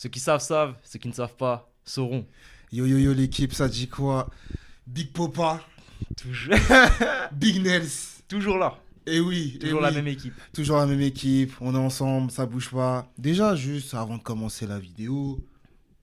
Ceux qui savent, savent. Ceux qui ne savent pas, sauront. Yo yo yo l'équipe, ça dit quoi? Big Popa, Toujours, Big Nels. toujours là. Et oui, Toujours la même équipe. Toujours la même équipe, on est ensemble, ça bouge pas. Déjà, juste avant de commencer la vidéo,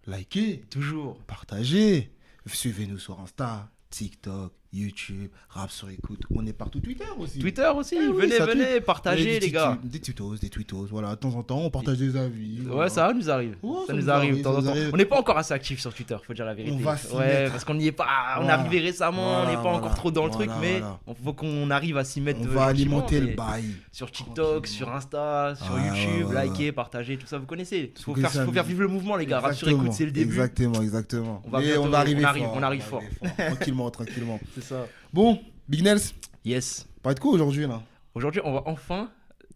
likez, Toujours. partagez, suivez-nous sur Insta, TikTok, YouTube, Rap sur écoute. On est partout, Twitter aussi. Twitter aussi. Eh oui, venez, ça venez, tweet. partagez, les gars. Des tweetos, voilà. De temps en temps, on partage des avis. Ouais, voilà. ça nous arrive. Ouais, ça nous arrive de temps en temps. arrive. On n'est pas encore assez actifs sur Twitter, faut dire la vérité. On va s'y ouais, mettre. parce qu'on n'y est pas. On est Voilà. arrivé récemment, on n'est pas Voilà, encore trop dans le truc, voilà, mais voilà. il faut qu'on arrive à s'y mettre. On va gentiment, alimenter mais le bail. sur TikTok, Tranquillement. sur Insta, sur Ouais, YouTube, ouais, ouais, likez, partagez, tout ça, vous connaissez. Vous Faut faire connaissez, vivre le mouvement, les gars. Rap sur écoute, c'est le début. Exactement. On va Mais bientôt- on va arriver on arrive, fort. on arrive fort. Tranquillement. C'est ça. Bon, Big Nels, Yes. parle de quoi aujourd'hui là? Aujourd'hui, on va enfin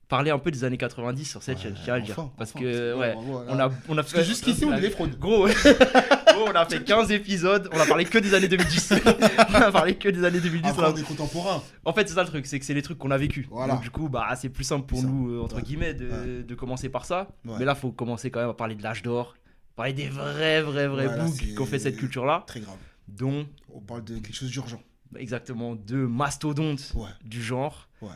parler un peu des années 90 sur cette chaîne, je tiens à le dire. Parce que, ouais, on a Parce fait. que jusqu'ici, on est des fraudes. Gros, on a fait 15 épisodes, on a parlé que des années 2010. On a parlé que des années 2010. Après, on est contemporain. En fait, c'est ça le truc, c'est que c'est les trucs qu'on a vécu. Voilà. Donc, du coup, bah, c'est plus simple pour Plus nous, simple. entre Ouais. guillemets, de commencer par ça. Ouais. Mais là, faut commencer quand même à parler de l'âge d'or, parler des vrais Voilà, books c'est qui ont fait cette culture-là, Très grave. dont, On parle de quelque chose d'urgent. exactement, deux mastodontes Ouais. du genre, Ouais.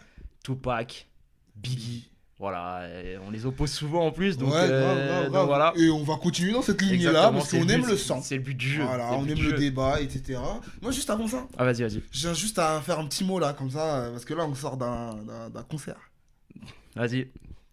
Tupac, Biggie. Voilà, et on les oppose souvent en plus, donc, ouais, donc grave. voilà. Et on va continuer dans cette lignée-là Exactement, parce c'est qu'on le aime but, le sang. C'est le but du jeu. Voilà, c'est on but aime du le jeu. débat, etc. Moi, juste avant ça, Ah, vas-y. je viens juste à faire un petit mot là, comme ça, parce que là, on sort d'un concert. Vas-y,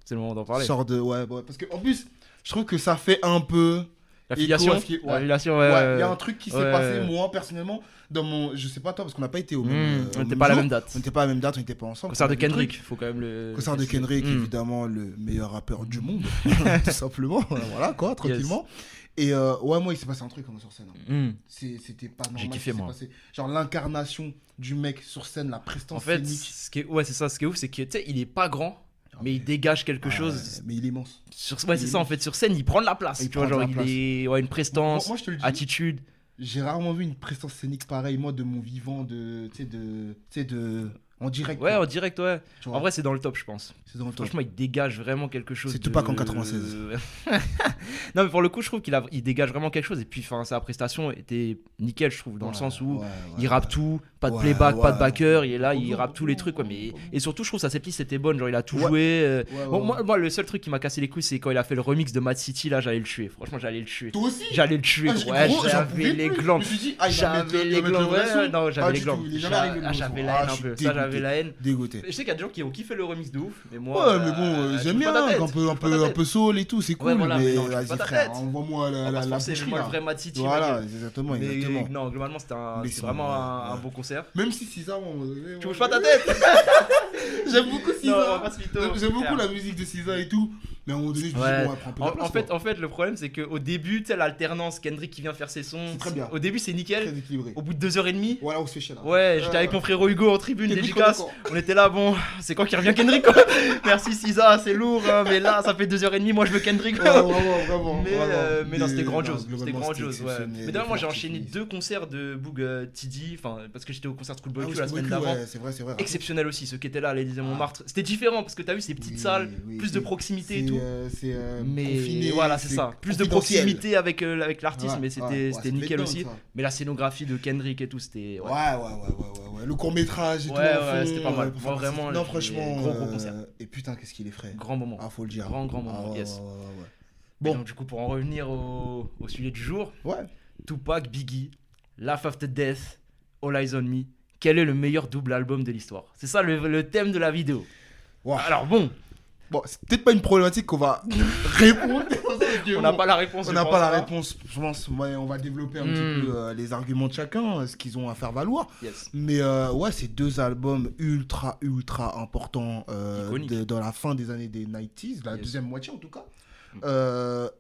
c'est le moment d'en parler. Sort de. Ouais, parce que en plus, je trouve que ça fait un peu. L'affiliation, écho à ce qui- ouais. l'affiliation, Ouais, ouais. il y a un truc qui s'est ouais. passé, moi, personnellement, dans mon. Je sais pas toi, parce qu'on n'a pas été au même. On au n'était même pas à la jour. même date. On n'était pas à la même date, on n'était pas ensemble. Concert de On a des Kendrick, trucs. faut quand même le. Concert de Kendrick, Mm. évidemment, le meilleur rappeur du monde, tout simplement. Voilà, quoi, tranquillement. Et ouais, moi, il s'est passé un truc comme sur scène. Mm. C'était pas normal. J'ai kiffé, ce qui s'est moi. passé. Genre l'incarnation du mec sur scène, la prestance En fait, scénique. ouais, c'est ça. Ce qui est ouf, c'est que tu sais, il est pas grand, mais il dégage quelque chose. Mais il est immense. Ouais, c'est ça. En fait, sur scène, il prend de la place. Il Tu vois, prend de genre, la place. il est, ouais, une prestance, Moi, je te le dis. attitude. J'ai rarement vu une prestance scénique pareille, moi, de mon vivant, en direct. Ouais, quoi. en direct, ouais. Tu vois, En vrai, c'est dans le top, je pense. c'est dans le top. Franchement, il dégage vraiment quelque chose. C'est Tupac en 96. Non, mais pour le coup, je trouve il dégage vraiment quelque chose. Et puis, enfin, sa prestation était nickel, je trouve, dans le sens où il rappe tout, pas de Ouais, playback, pas de ouais. backer. Il est là, il rappe tous les trucs, quoi. Mais et surtout, je trouve sa setlist était bonne. Genre, il a tout Ouais. joué. Bon, Ouais. moi, le seul truc qui m'a cassé les couilles, c'est quand il a fait le remix de Mad City. Là, j'allais le tuer. Franchement, j'allais le tuer. Toi aussi J'allais le tuer. Ah, Ouais, gros, j'en j'avais pouvais les plus. glandes. Je me suis dit, ah, il va mettre- J'avais il les va mettre le glandes. vrai Ouais, son. non, Ah, j'avais les du tout, glandes. il est jamais arrivé le vrai son. J'avais la Ah, haine je un suis peu. Ça, dégoûté. j'avais la haine. Dégoûté. Je sais qu'il y a des gens qui ont kiffé le remix de ouf, mais moi. Ouais, mais bon, je j'aime touche pas bien, ta tête, un je peu, touche un pas ta peu, un tête. peu soul et tout, c'est cool, voilà, mais mais non, je touche vas-y pas ta frère, tête. envoie-moi On va la pas se forcer, boucherie, moi, là. le vrai Mad City. Voilà, mec. exactement, Mais exactement. non, globalement, c'était Mais vraiment un ouais. bon concert. Même si Cisa, Tu bouges pas ta tête. j'aime beaucoup Non, on va Cisa. pas se mytho. J'aime beaucoup la musique de Cisa et tout, mais à un moment donné, je me dis, Ouais. bon, elle prend un peu de place, quoi. En fait, le problème, c'est qu'au début, tu sais, l'alternance, Kendrick qui vient faire ses sons. C'est très bien. Au début, c'est Très nickel. équilibré. Au bout de 2h30, Voilà, on se fait chier là. ouais, j'étais avec mon frérot Hugo en tribune, Kendrick, dédicace. d'accord. On était là, bon, c'est quand qu'il revient Kendrick, quoi. Merci Cisa, c'est lourd, hein, mais là, ça fait 2h30, moi je veux Kendrick. Ouais, vraiment. Mais non, c'était grandiose. Non, C'était globalement, grandiose, ouais. exceptionnel. Mais d'ailleurs, moi j'ai Les enchaîné artistes, 2 concerts de Boog TD, enfin, parce que j'étais au concert de Schoolboy Ah oui, Q la Schoolboy semaine Q, d'avant. ouais, c'est vrai. Exceptionnel aussi, ceux qui étaient là à l'Élysée Ah. Montmartre. C'était différent parce que t'as vu ces petites salles, plus de proximité et tout. C'est Mais confiné, voilà, c'est ça. Plus de confidentiel. proximité avec l'artiste, Ouais, mais ouais, c'était ça nickel fait aussi. dingue, ça. Mais la scénographie de Kendrick et tout, c'était. Ouais. Le court métrage et tout. Ouais, en fond, c'était pas mal. pour Moi, faire vraiment, Non, j'ai- franchement. gros concert. Et putain, qu'est-ce qu'il est frais. Grand moment. Ah, faut le dire. Grand moment, Ah, ouais, yes. ouais. Bon. Bon. Donc, du coup, pour en revenir au sujet du jour, Ouais. Tupac, Biggie, Laugh After Death, All Eyes on Me. Quel est le meilleur double album de l'histoire? C'est ça le thème de la vidéo. Ouais. Alors bon, Bon, c'est peut-être pas une problématique qu'on va répondre. on n'a pas la réponse. On je n'a pense, pas la hein. réponse. Je pense, ouais, on va développer un petit peu les arguments de chacun, ce qu'ils ont à faire valoir. Yes. Mais ouais, c'est 2 albums ultra importants Iconique. dans la fin des années des 90s, la Yes. deuxième moitié en tout cas.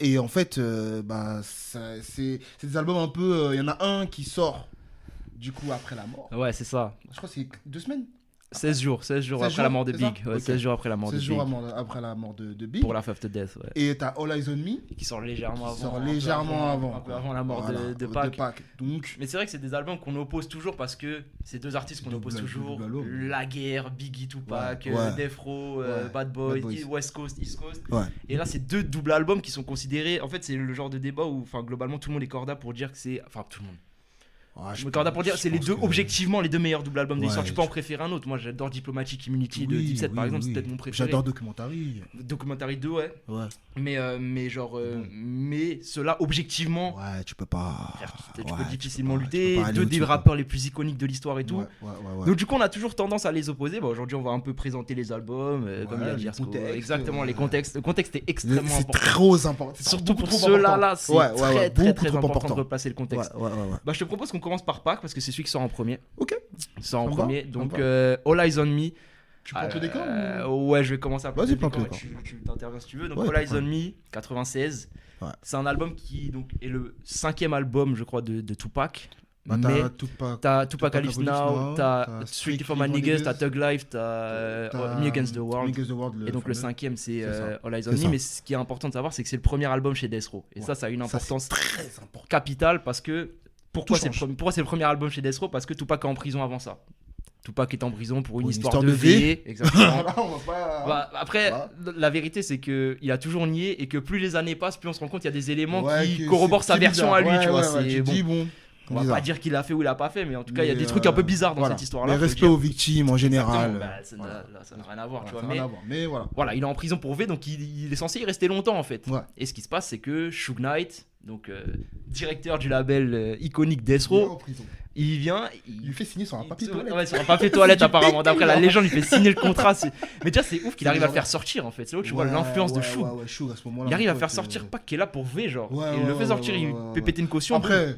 Et en fait, bah, c'est des albums un peu. Il y en a un qui sort du coup après la mort. Ouais, c'est ça. Je crois que c'est 2 semaines. 16 jours après la mort de Big. Ouais, 16 jours après la mort de Big. 16 jours après la mort de Big. Pour la After Death, ouais. Et t'as All Eyes on Me. Qui sort légèrement avant. Un peu avant la mort de Pac. Donc... Mais c'est vrai que c'est des albums qu'on oppose toujours parce que c'est deux artistes qu'on oppose toujours. La guerre, Biggie, Tupac, Death Row, Bad Boy, West Coast, East Coast. Ouais. Et là, c'est deux doubles albums qui sont considérés. En fait, c'est le genre de débat où globalement tout le monde est corda pour dire que c'est. Enfin, tout le monde. Je me corda pour dire c'est les deux objectivement les deux meilleurs doubles albums de l'histoire. Tu peux en préférer un autre. Moi j'adore Diplomatic Immunity de Deep Set par exemple, c'est peut-être mon préféré. J'adore Documentary 2 ouais. Mais ceux-là objectivement tu peux pas tu peux difficilement lutter. Deux des rappeurs les plus iconiques de l'histoire et tout. Donc du coup on a toujours tendance à les opposer. Aujourd'hui on va un peu présenter les albums comme il a dit exactement les contextes. Le contexte est extrêmement important. C'est trop important. Surtout pour ceux-là c'est très important de replacer le contexte. Je te propose qu'on commence par Pac parce que c'est celui qui sort en premier. Ok. Il sort en premier. Donc All Eyes on Me. Tu plantes le décor Ouais, je vais commencer à planter le décor. Tu t'interviens si tu veux. Donc All Eyes on Me, 96. C'est un album qui donc, est le 5e album, je crois, de Tupac. T'as Tupac I Live Now, t'as Strictly For My Niggas, t'as Thug Life, t'as Me Against the World. Et donc le 5e c'est All Eyes on Me. Mais ce qui est important de savoir, c'est que c'est le premier album chez Death Row. Et ça a une importance capitale parce que pourquoi c'est le premier album chez Death Row? Parce que Tupac est en prison avant ça. Tupac est en prison pour une histoire de V. Exactement. Après, la vérité, c'est qu'il a toujours nié et que plus les années passent, plus on se rend compte qu'il y a des éléments qui corroborent sa version à lui. Tu vois, on va pas dire qu'il a fait ou il a pas fait, mais en tout cas, il y a des trucs un peu bizarres dans cette histoire-là. Les respects aux victimes en général. Ça n'a rien à voir, tu vois. Mais voilà, il est en prison pour V, donc il est censé y rester longtemps en fait. Et ce qui se passe, c'est que Suge Knight, donc directeur du label iconique Death Row, il vient, il lui fait signer sur un papier toilette. Ouais, sur un papier toilette apparemment. D'après la légende, il fait signer le contrat. Mais déjà, c'est ouf qu'il arrive à le faire sortir en fait. C'est là où tu vois l'influence de Suge. Il arrive à faire sortir Pac qui est là pour V, genre. Il le fait sortir, il peut péter une caution. Après,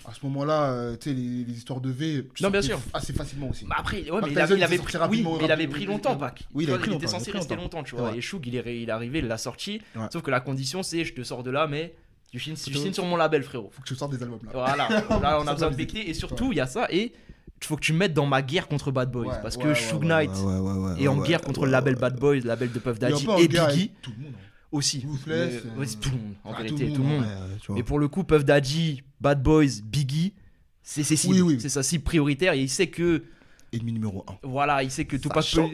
à ce moment-là, tu sais, les histoires de V, tu bien sûr, assez facilement aussi. Après, il avait pris longtemps, Pac. Il était censé rester longtemps, tu vois. Et Suge, il est arrivé, il l'a sorti. Sauf que la condition, c'est je te sors de là, mais tu signes sur mon label, frérot. Faut que tu sortes des albums là. Voilà, là on a besoin de becter. Et surtout, il y a ça. Et il faut que tu mettes dans ma guerre contre Bad Boys. Parce que Suge Knight est en guerre contre le label Bad Boys, le label de Puff Daddy et Biggie. Tout le monde. Aussi. Tout le monde, en vérité, tout le monde. Et pour le coup, Puff Daddy, Bad Boys, Biggie, c'est ses cibles. C'est sa cible prioritaire. Et il sait que. Ennemi numéro 1. Voilà, il sait que Tupac sachant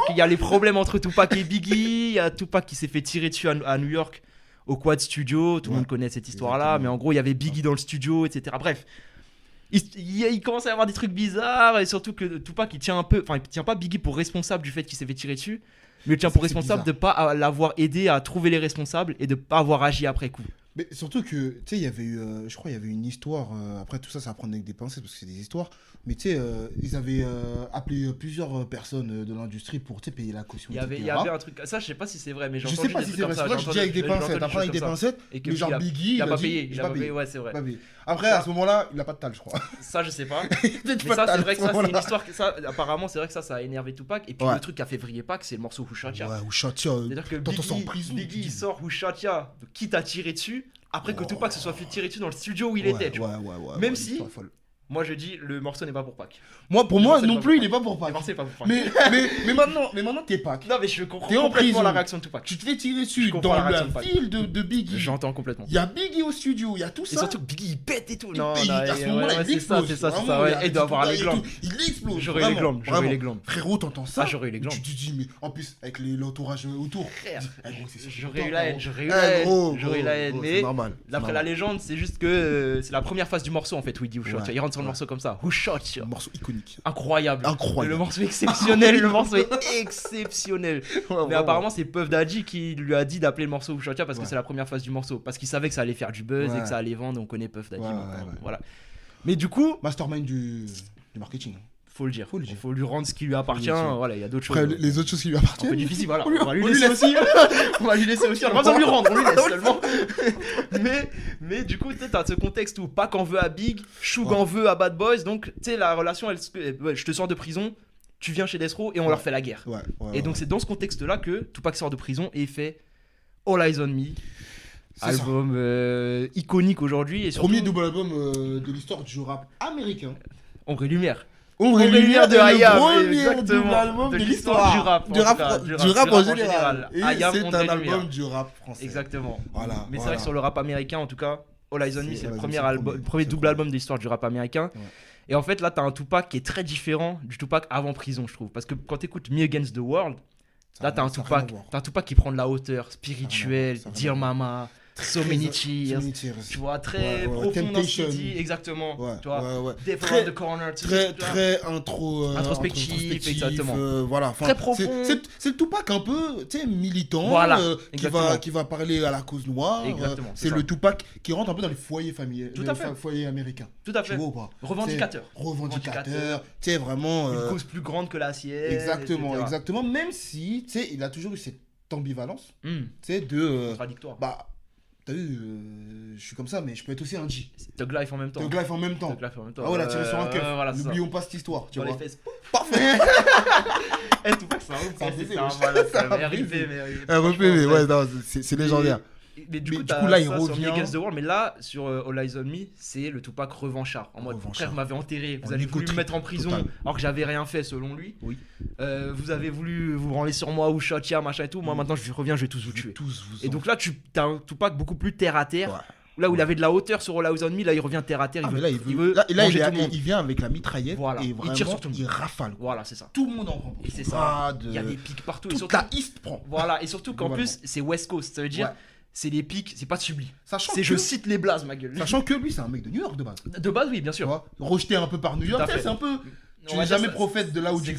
qu'il y a les problèmes entre Tupac et Biggie, il y a Tupac qui s'est fait tirer dessus à New York au Quad Studio, tout le monde connaît cette histoire-là, mais en gros, il y avait Biggie dans le studio, etc. Bref, il commence à y avoir des trucs bizarres, et surtout que Tupac, il tient pas Biggie pour responsable du fait qu'il s'est fait tirer dessus, mais il tient pour responsable de pas l'avoir aidé à trouver les responsables et de pas avoir agi après coup. Mais surtout que, tu sais, il y avait eu, je crois, il y avait une histoire, après tout ça, ça va prendre avec des pincettes parce que c'est des histoires, mais tu sais, ils avaient appelé plusieurs personnes de l'industrie pour payer la caution. Il y avait un truc, ça je sais pas si c'est vrai, mais je sais pas si c'est vrai, c'est vrai que je dis avec des pincettes, après avec des pincettes, mais genre Biggie, il a pas payé, ouais, c'est vrai. Après, à ce moment-là, il a pas de tal, je crois. Ça, je sais pas. Mais ça, c'est vrai que ça, c'est une histoire que ça, apparemment, c'est vrai que ça a énervé Tupac. Et puis le truc qui a fait vriller Pac, c'est le morceau Who Shot Ya. Ouais, Who Shot Ya. C'est-à-dire que Biggie, il sort Who Shot Ya, quitte à tirer dessus. Après que Tupac se soit fait tirer dessus dans le studio où il était, tu vois. Même si, moi je dis, le morceau n'est pas pour Pac. Pour moi non plus, il n'est pas pour Pac. Mais maintenant, t'es Pac. Non, mais je comprends complètement la réaction de Tupac. Tu te fais tirer dessus dans la ville de Biggie. J'entends complètement. Il y a Biggie au studio, il y a tout ça. Et surtout que Biggie il pète et tout. Non, à ce moment-là, il explose. C'est ça. Il doit avoir les glandes. Il explose. J'aurais eu les glandes. Frérot, t'entends ça? J'aurais eu les glandes. Tu te dis, mais en plus, avec l'entourage autour. J'aurais eu la haine. Mais d'après la légende, c'est juste que c'est la première phase du morceau en fait où il dit Who Shot Ya. Il rentre sur le morceau comme ça. Who Shot Ya. Un morceau iconique. Incroyable. Le morceau est exceptionnel. Mais apparemment, c'est Puff Daddy qui lui a dit d'appeler le morceau Who Shot Ya parce que c'est la première phase du morceau. Parce qu'il savait que ça allait faire du buzz et que ça allait vendre. On connaît Puff Daddy. Voilà. Mais du coup. Mastermind du marketing. Faut le dire. Faut lui rendre ce qui lui appartient. Voilà, il y a d'autres choses. Après, les autres choses qui lui appartiennent. Un peu difficile, voilà. On va lui laisser aussi. On va lui laisser aussi. On va pas besoin de lui rendre. On lui laisse seulement. Mais du coup, tu as ce contexte où Pac en veut à Big, Suge en veut à Bad Boys. Donc, tu sais, la relation, je te sors de prison, tu viens chez Death Row et on leur fait la guerre. Et donc, c'est dans ce contexte-là que Tupac sort de prison et il fait All Eyes on Me. Album iconique aujourd'hui. Premier double album de l'histoire du rap américain. Ombre et Lumière. Ombre et Lumière de IAM, premier double album de l'histoire du rap en général. Et c'est un album du rap français. Exactement. Voilà. Mais c'est vrai que sur le rap américain, en tout cas, All Eyes on Me, c'est le premier double album de l'histoire du rap américain. Et en fait, là, t'as un Tupac qui est très différent du Tupac avant prison, je trouve. Parce que quand t'écoutes Me Against the World, là, t'as un Tupac qui prend de la hauteur, spirituel, Dear Mama, So Many Tears, tu vois, très profond dans ce qu'il dit, exactement. Tu vois, très, the corner, très introspectif, exactement. Voilà, très profond. C'est le Tupac un peu, tu sais, militant, qui va parler à la cause noire. C'est le Tupac qui rentre un peu dans les foyers familiaux, foyers américains. Tout à fait. Revendicateur, tu sais, vraiment. Une cause plus grande que la sienne. Exactement. Même si, tu sais, il a toujours eu cette ambivalence, tu sais, de. Contradictoire. Bah, t'as vu, je suis comme ça, mais je peux être aussi un G. Thug Life en même temps. Ah ouais, là, tiré sur un keuf. N'oublions pas cette histoire. Tu vois. Les fesses. Parfait. Tupac, ça va arriver. C'est légendaire. Mais du coup, là, il revient. Sur Against the World, mais là, sur All Eyes on Me, c'est le Tupac revanchard. En mode, frère, vous m'avez enterré, vous avez voulu me mettre en prison alors que j'avais rien fait selon lui. Oui. Vous avez voulu vous branler sur moi ou Shotia, machin et tout. Moi, maintenant, je reviens, je vais tous vous tuer. Et donc là, t'as un Tupac beaucoup plus terre à terre. Là où il avait de la hauteur sur All Eyes on Me, là il revient terre à terre. Il vient avec la mitraillette et vraiment il tire sur tout le monde. Il rafale. Voilà, c'est ça. Tout le monde en prend. Et c'est ça. Il y a des pics partout. Toute la East prend. Voilà, et surtout qu'en plus, c'est West Coast. Ça veut dire. C'est des pics, c'est pas subli. Je cite les blazes, ma gueule. Sachant que lui, c'est un mec de New York de base. De base, oui, bien sûr. Rejeté un peu par New York, c'est un peu. Tu n'es jamais prophète de là où tu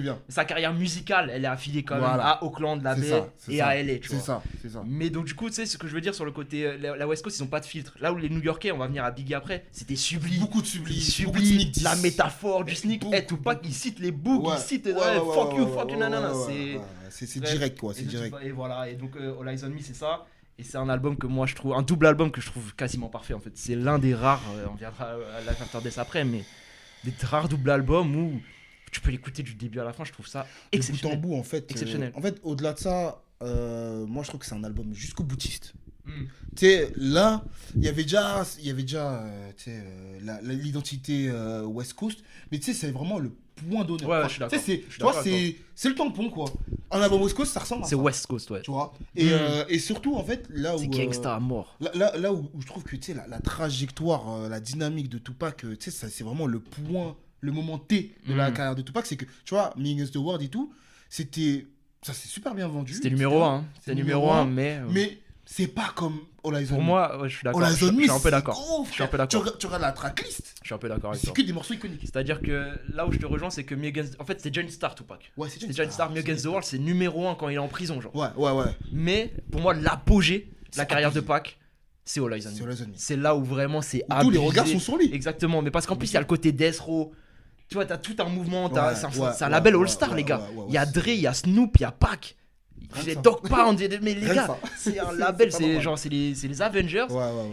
viens. Sa carrière musicale, elle est affiliée quand même à Auckland, la baie et à LA. C'est ça. Mais donc, du coup, tu sais, ce que je veux dire sur le côté. La West Coast, ils ont pas de filtre. Là où les New Yorkais, on va venir à Biggie après, c'était sublime. Beaucoup de sublime. La métaphore du sneak. Tupac, il cite les books, il cite fuck you, nanana. C'est direct, quoi. C'est direct. Et voilà. Et donc, All Eyes on Me, c'est ça. Et c'est un album que moi je trouve, un double album que je trouve quasiment parfait en fait. C'est l'un des rares, on viendra à Life After Death après, mais des rares double albums où tu peux l'écouter du début à la fin, je trouve ça exceptionnel. De bout en bout en fait. Exceptionnel. En fait, au-delà de ça, moi je trouve que c'est un album jusqu'au boutiste. Tu sais, là, il y avait déjà l'identité West Coast, mais tu sais, c'est vraiment le point d'honneur. Ouais, je suis d'accord. C'est le tampon, quoi. Un album West Coast, ça ressemble à ça. C'est West Coast, ouais. Tu vois. Et surtout, en fait, là où. C'est gangsta à mort. Là où je trouve que, tu sais, la trajectoire, la dynamique de Tupac, tu sais, c'est vraiment le point, le moment T de la carrière de Tupac. C'est que, tu vois, Me Against the World et tout, c'était. Ça s'est super bien vendu. C'était numéro 1. C'était numéro 1, mais. C'est pas comme All Eyes on Me. Pour moi, je suis d'accord. All Eyes on Me, je suis un peu d'accord. Je suis un peu d'accord. Tu regardes la tracklist. Je suis un peu d'accord avec toi. C'est que des morceaux iconiques. C'est-à-dire que là où je te rejoins, c'est que en fait, c'est déjà une star, Tupac. Ouais, c'est déjà une star. Me Against the World, c'est numéro 1 quand il est en prison, genre. Ouais. Mais pour moi, l'apogée de la carrière de Tupac, c'est All Eyes on Me. C'est là où vraiment c'est abusé. Tous les regards sont sur lui. Exactement. Mais parce qu'en plus, il y a le côté Death Row. Tu vois, t'as tout un mouvement. C'est un label All-Star, les gars. Il y a Dre, il y a Snoop, il y a Pac. Il fait Dog Pound, mais les gars, c'est un label, c'est les Avengers.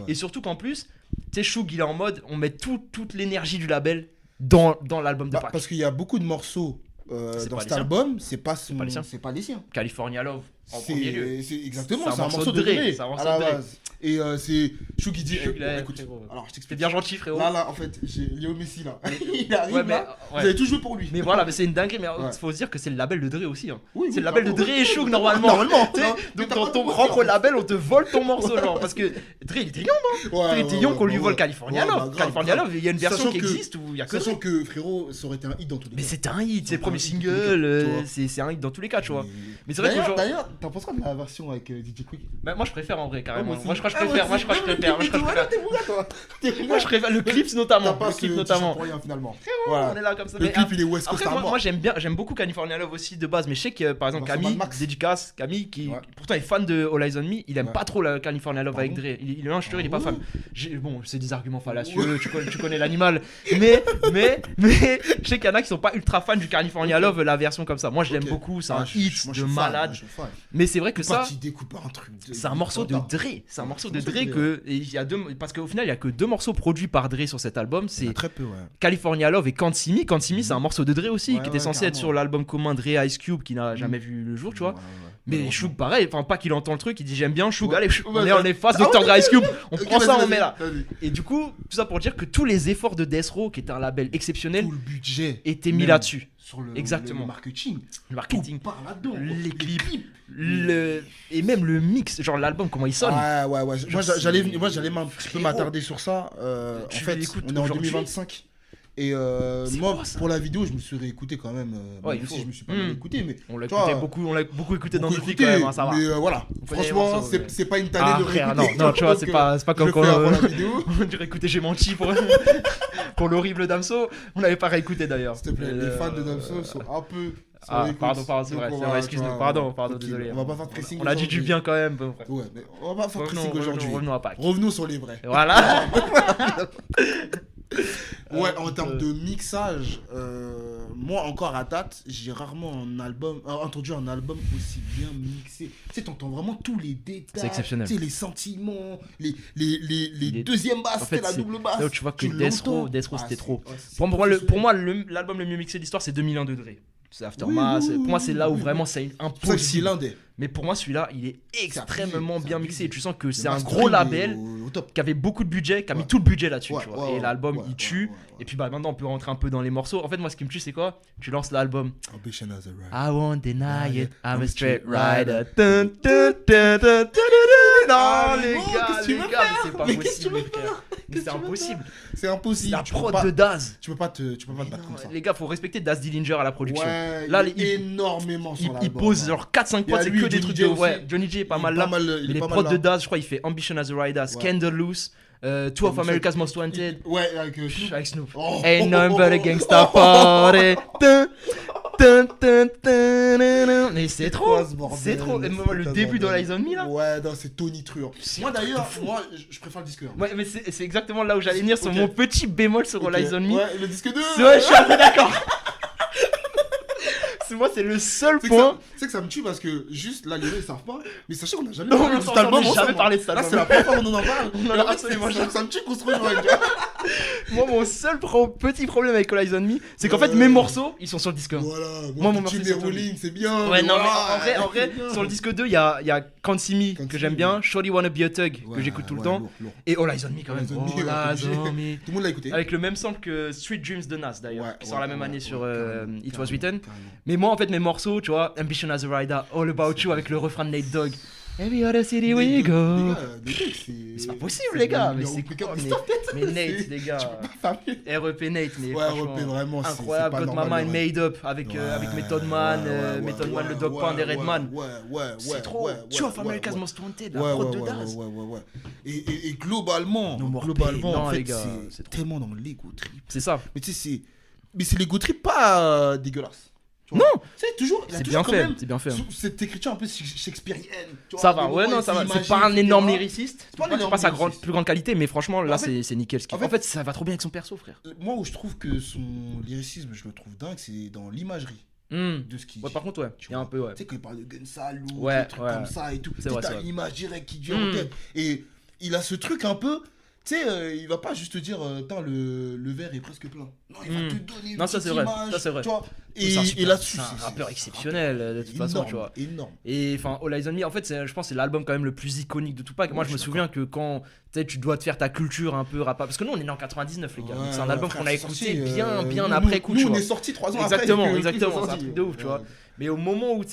Et surtout qu'en plus, tu sais, Shug, il est en mode, on met toute l'énergie du label dans l'album de Pac. Parce qu'il y a beaucoup de morceaux dans cet album, c'est pas les siens. California Love, en premier lieu. Exactement, c'est un morceau de Dre. C'est un morceau de Dre. Et c'est Shug qui dit écoute, alors je t'explique. T'es bien gentil, frérot. Là, en fait, j'ai Léo Messi là. Il arrive là. Vous avez tout joué pour lui. Mais voilà, mais c'est une dinguerie. Mais il faut se dire que c'est le label de Dre aussi. C'est le label de Dre et Shug normalement. Donc dans ton propre label, on te vole ton morceau, genre. Parce que Dre, il était young, Dre était young qu'on lui vole California Love. California Love, il y a une version qui existe où il y a que ça. Sachant que frérot, ça aurait été un hit dans tous les cas. Mais c'était un hit, c'est le premier single. C'est un hit dans tous les cas, tu vois. Mais c'est vrai que d'ailleurs, t'en penses quoi de la version avec DJ Quick? Moi je préfère en vrai carrément. Moi je crois que je préfère. Moi je préfère le clip notamment. Voilà. On est là comme ça. Le clip il est West Coast. Après moi j'aime beaucoup California Love aussi de base, mais je sais que par exemple Camille, dédicace Camille qui pourtant est fan de All Eyes on Me, il aime pas trop la California Love avec Dre. Il est un il est pas fan. Bon, c'est des arguments fallacieux, tu connais l'animal, mais je sais qu'il y en a qui sont pas ultra fans du California Love, la version comme ça. Moi je l'aime beaucoup, c'est un hit de malade. Mais c'est vrai que ça, tu découpes un truc c'est un morceau de Dre. C'est un morceau de Dre que il y a parce qu'au final il y a que 2 morceaux produits par Dre sur cet album. C'est très peu, California Love et Can't See Me. Can't See Me, c'est un morceau de Dre aussi qui était censé être sur l'album commun Dre Ice Cube qui n'a jamais vu le jour, tu vois. Mais Shug pareil, enfin pas qu'il entend le truc, il dit j'aime bien Shug, allez on est face Dr. Dre Ice Cube, on prend ça, on met là. Et du coup tout ça pour dire que tous les efforts de Death Row, qui était un label exceptionnel, tout le budget étaient mis là-dessus. Sur le marketing, tout part là-dedans, les clips, et même le mix, genre l'album, comment il sonne. Ouais. Moi j'allais un petit peu m'attarder sur ça. En fait, on est en 2025. Et moi, pour la vidéo, je me suis réécouté quand même. Même si je me suis pas mal écouté, mais on l'a beaucoup écouté dans notre vie quand même, hein, ça va. Mais voilà, franchement, c'est pas une tannée de réécouter. Non, tu vois, c'est pas comme quand on dirait écouter j'ai menti pour l'horrible Damso. On n'avait pas réécouté d'ailleurs. S'il te plaît, les fans de Damso sont un peu. Pardon, c'est vrai, excuse-nous, pardon, désolé. On va pas faire pressing. On a dit du bien quand même. Ouais, mais on va pas faire pressing aujourd'hui. Revenons à Pâques. Revenons sur les vrais. Voilà. Ouais, en termes de mixage, moi encore à date, j'ai rarement entendu un album aussi bien mixé. Tu sais, t'entends vraiment tous les détails. C'est exceptionnel. Tu sais, les sentiments, les deuxièmes basses, en fait, la double basse. Là, tu vois que Death Row c'était trop. Pour moi, l'album le mieux mixé de l'histoire, c'est 2001 de Dre. C'est Aftermath. Pour moi, c'est là où vraiment c'est impossible. Mais pour moi, celui-là, il est extrêmement bien mixé. Et tu sens que c'est un gros label qui avait beaucoup de budget, qui a mis tout le budget là-dessus. Tu vois. Et l'album, il tue. Et puis maintenant, on peut rentrer un peu dans les morceaux. En fait, moi, ce qui me tue, c'est quoi? Tu lances l'album. Ambition as a rider. I won't deny it, I'm a straight rider. Non, les gars, mais c'est pas possible, frère. Mais c'est impossible. C'est impossible. La prod de Daz. Tu peux pas te battre comme ça. Les gars, faut respecter Daz Dillinger à la production. Là, énormément sur l'album. Il pose genre 4-5 prods, c'est que des trucs de. Ouais, Johnny J est pas mal là. Les prods de Daz, je crois, il fait Ambition as a Rider, Scandalous. Two of America's Most Wanted. Ouais, avec Snoop. Ain't nothing but a gangsta party. Mais c'est trop. C'est trop. Et moi, le début de Lies on Me là. Ouais, non, c'est tonitruant. Moi d'ailleurs, je préfère le disque 1. Ouais, mais c'est exactement là où j'allais venir sur mon petit bémol sur Lies on Me. Ouais, le disque 2. Ouais, je suis un peu d'accord. Moi, c'est le seul point. C'est que ça me tue parce que juste là, les gens ils savent pas. Mais sachez qu'on a jamais parlé de cet album. On n'a jamais parlé de cet album. Là, c'est la première fois qu'on en parle. On en a absolument jamais. Ça me tue qu'on se rejoigne. Moi, mon seul petit problème avec Lies on Me, c'est qu'en fait, mes morceaux, ils sont sur le disque 1. Voilà. Moi, mon morceau Rolling, c'est bien. Ouais, non, mais en vrai, sur le disque 2, il y a Can't See Me que j'aime bien, Shorty Wanna Be a Thug que j'écoute tout le temps, et All Eyes on Me quand même. All Eyes on Me. Tout le monde l'a écouté. Avec le même sample que Street Dreams de Nas d'ailleurs, qui sort la même année sur It Was Written. Mais moi, en fait, mes morceaux, tu vois, Ambition as a Rider, All About You avec le refrain de Nate Dogg. Every other city we go. C'est pas possible, les gars. Mais c'est quoi? Mais Nate, les gars. REP Nate, mais franchement, vraiment, incroyable. Got My Mind Made Up avec Method Man, le Dog Pound et Redman. C'est trop. Two of America's Most Wanted, la prod de Daz. Et globalement, en fait, c'est tellement dans l'ego trip. C'est ça. Mais tu sais, c'est l'ego trip pas dégueulasse. Non, c'est toujours. C'est bien fait. C'est bien fait. Cette écriture un peu shakespearienne. Ça va, ouais, non, ça va. C'est pas un énorme lyriciste. C'est pas sa plus grande qualité, mais franchement, là, c'est nickel. En fait, ça va trop bien avec son perso, frère. Moi, où je trouve que son lyricisme, je le trouve dingue, c'est dans l'imagerie de ce qu'il dit. Ouais, par contre, ouais. Il y a un peu, ouais. Tu sais, quand il parle de Gunsalou, des trucs comme ça et tout. T'as une image directe qui vient en tête. Et il a ce truc un peu. Tu sais, il va pas juste te dire, le verre est presque plein. Non, il va te donner une petite image. Ça, c'est vrai. Tu vois, et là-dessus, c'est un rappeur exceptionnel, de toute façon, tu vois. Énorme. Et enfin, All Eyes on Me, en fait, je pense que c'est l'album quand même le plus iconique de Tupac. Moi, je me souviens que quand tu dois te faire ta culture un peu rap. Parce que nous, on est né en 99, les gars. Donc, c'est un album qu'on a écouté bien après coup. Nous, on est sorti 3 ans après. Exactement. C'est un truc de ouf, tu vois. Mais au moment où,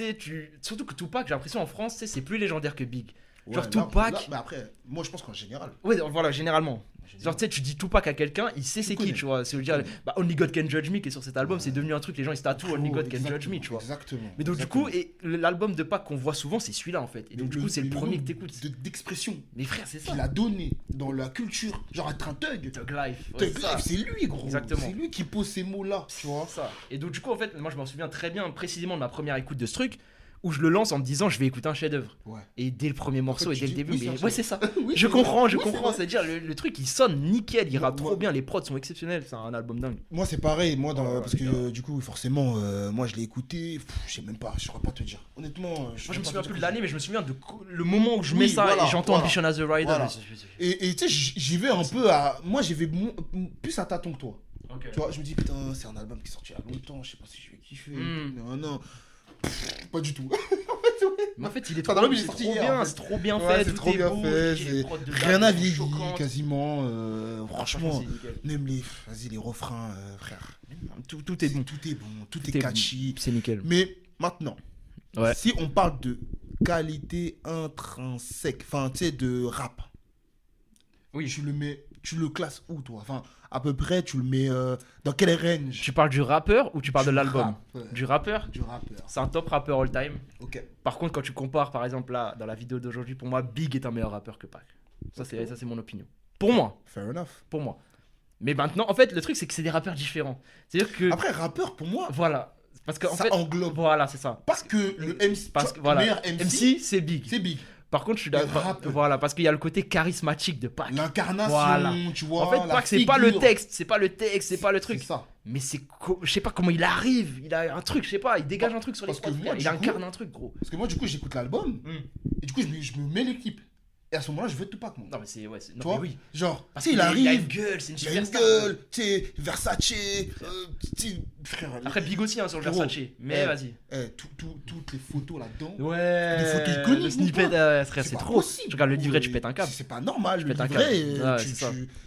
surtout que Tupac, j'ai l'impression en France, c'est plus légendaire que Big. Genre Tupac. Mais après, moi, je pense qu'en général. Ouais, voilà, généralement. Genre, tu sais, tu dis Tupac à quelqu'un, il sait c'est qui, tu vois. C'est dire, Only God Can Judge Me qui est sur cet album, c'est devenu un truc, les gens ils se tatouent Only God Can Judge Me, tu vois. Exactement. Mais donc, du coup, et l'album de Pac qu'on voit souvent, c'est celui-là en fait. Et donc, du coup, c'est le premier que t'écoutes. D'expression. Mais frère, c'est ça. Il a donné dans la culture, genre être un thug. Thug Life. Thug Life, c'est lui, gros. Exactement. C'est lui qui pose ces mots-là, tu vois. Ça. Et donc, du coup, en fait, moi je m'en souviens très bien, précisément de ma première écoute de ce truc. où je le lance en me disant je vais écouter un chef-d'œuvre. Ouais. Et dès le premier morceau et dès le début, oui, mais ouais, c'est ça. Je comprends. C'est-à-dire, le truc, il sonne nickel, il rappe trop bien, les prods sont exceptionnels. C'est un album dingue. Moi, c'est pareil. Moi, parce que du coup, forcément, moi, je l'ai écouté. Je sais même pas, je saurais pas te dire. Honnêtement, moi, je me souviens plus de l'année, mais je me souviens de le moment où je mets ça et j'entends Ambition as a Rider. Voilà. Et tu sais, j'y vais un peu à. Moi, j'y vais plus à tâtons que toi. Okay. Tu vois, je me dis, putain, c'est un album qui est sorti il y a longtemps, je sais pas si je vais kiffer. Non. Pas du tout. Mais en fait, il est trop bien, c'est trop bien fait, c'est trop bien fait, rien à vieillir quasiment. Franchement, même les refrains, frère. Tout est bon. Tout est catchy. C'est nickel. Mais maintenant, si on parle de qualité intrinsèque, enfin, tu sais, de rap, oui, tu le classes où, toi? Enfin, à peu près, tu le mets dans quel range? Tu parles du rappeur ou tu parles de l'album? Du rappeur. C'est un top rappeur all time. Ok. Par contre, quand tu compares, par exemple, là, dans la vidéo d'aujourd'hui, pour moi, Big est un meilleur rappeur que Pac. Ça, c'est mon opinion. Pour moi. Fair enough. Pour moi. Mais maintenant, en fait, le truc, c'est que c'est des rappeurs différents. C'est-à-dire que. Après, rappeur, pour moi. Voilà. Parce que, en ça fait, englobe. Voilà, c'est ça. Parce que le MC. Voilà. Meilleur MC, c'est Big. C'est Big. Par contre, je suis d'accord. Voilà, parce qu'il y a le côté charismatique de Pac. L'incarnation, tu vois. En fait, Pac, c'est pas le texte, c'est pas le truc. C'est ça. Mais je sais pas comment il arrive. Il a un truc, je sais pas, il dégage un truc sur les prods. Il incarne un truc, gros. Parce que moi, du coup, j'écoute l'album. Et du coup, je me mets l'équipe. Et à ce moment-là, je veux Tupac, moi. Non, mais c'est. Ouais, tu vois, oui. Genre, parce qu'il arrive. Il a une gueule, c'est une super star. Il a une gueule, tu sais, Versace. Frère. Après, Big aussi, hein, sur le Versace. Mais vas-y. Toutes les photos là-dedans. Ouais. Des photos iconiques. Le snippet, frère, c'est trop. Je regarde le livret, tu pètes un câble. C'est pas normal, je le livret.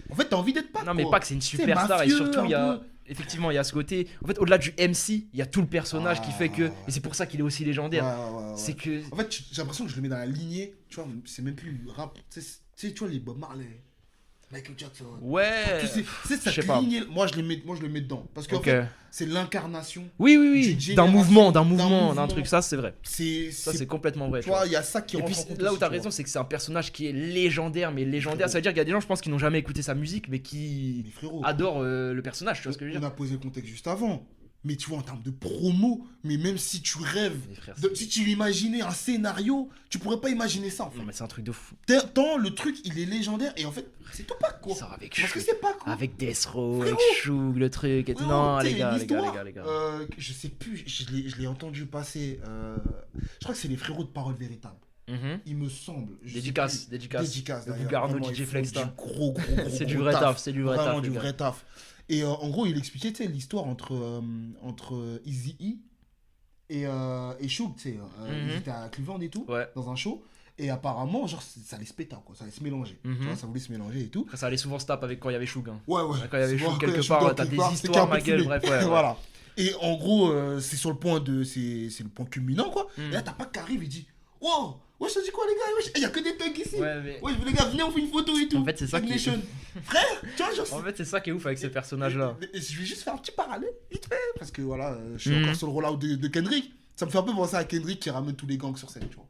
En fait, t'as envie d'être Pac. Non, mais Pac, c'est une super star. Et surtout, il y a. Effectivement, il y a ce côté. En fait, au-delà du MC, il y a tout le personnage qui fait que. Et c'est pour ça qu'il est aussi légendaire. C'est que. En fait, j'ai l'impression que je le mets dans la lignée. Tu vois, c'est même plus rap. Tu sais, tu vois, les Bob Marley, Michael Jackson. Ouais. C'est cette lignée. Moi, je le mets dedans. Parce qu'en fait, c'est l'incarnation. Oui. D'un mouvement, d'un truc. Ça, c'est vrai. Ça, c'est complètement vrai. Tu vois, il y a ça qui rentre en compte. Là où t'as raison, c'est que c'est un personnage qui est légendaire. Mais légendaire, ça veut dire qu'il y a des gens, je pense, qui n'ont jamais écouté sa musique, mais qui adorent le personnage. Tu vois ce que je veux dire? On a posé le contexte juste avant. Mais tu vois, en termes de promo, mais même si tu rêves, si tu imaginais un scénario, tu pourrais pas imaginer ça en fait. Non, mais c'est un truc de fou. Tant le truc, il est légendaire et en fait, c'est Tupac quoi. Parce que c'est pas quoi. Avec Death Row, avec Shug, le truc. Non, les gars. Je sais plus, je l'ai entendu passer. Je crois que c'est les frérots de Parole Véritable. Il me semble. Dédicace. De Bougarno, DJ Flex. Gros. C'est du vrai taf. Vraiment du vrai taf. Et en gros, il expliquait l'histoire entre Eazy-E et Shug, tu sais. Ils étaient à Cleveland et tout, dans un show. Et apparemment, genre, ça allait se péter, quoi. Ça allait se mélanger. Tu vois, ça voulait se mélanger et tout. Ça allait souvent se taper avec quand il y avait Shug. Hein. Ouais. Quand il y avait Shug quelque part, t'as des histoires, ma gueule, bref, Voilà. Et en gros, c'est sur le point c'est le point culminant, quoi. Et là, t'as pas qui arrive et dit, wow, ouais, ça dit quoi, les gars? Il y a que des thugs ici. Ouais, les gars, venez, on fait une photo et tout. En fait, c'est ça qui est frère, tu vois, genre. En fait, c'est ça qui est ouf avec ces personnages-là. Je vais juste faire un petit parallèle, vite fait. Parce que voilà, je suis encore sur le rollout de Kendrick. Ça me fait un peu penser à Kendrick qui ramène tous les gangs sur scène, tu vois.